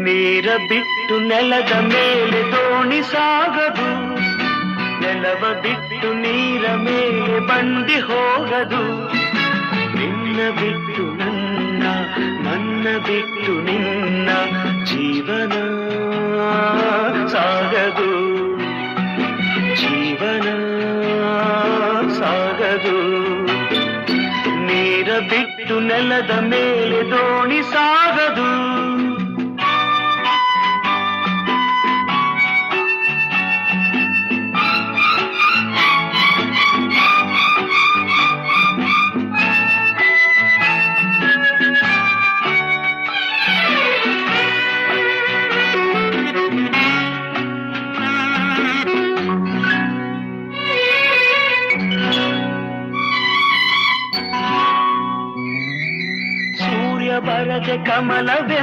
ನೀರ ಬಿಟ್ಟು ನೆಲದ ಮೇಲೆ ದೋಣಿ ಸಾಗದು, ನೆಲವ ಬಿಟ್ಟು ನೀರ ಮೇಲೆ ಬಂಡಿ ಹೋಗದು. ನಿನ್ನ ಬಿಟ್ಟು ನನ್ನ, ನನ್ನ ಬಿಟ್ಟು ನಿನ್ನ ಜೀವನ ಸಾಗದು, ಜೀವನ ಸಾಗದು. ನೀರ ಬಿಟ್ಟು ನೆಲದ ಮೇಲೆ ದೋಣಿ ಸಾಗದು. ಬರದೆ ಕಮಲವೇ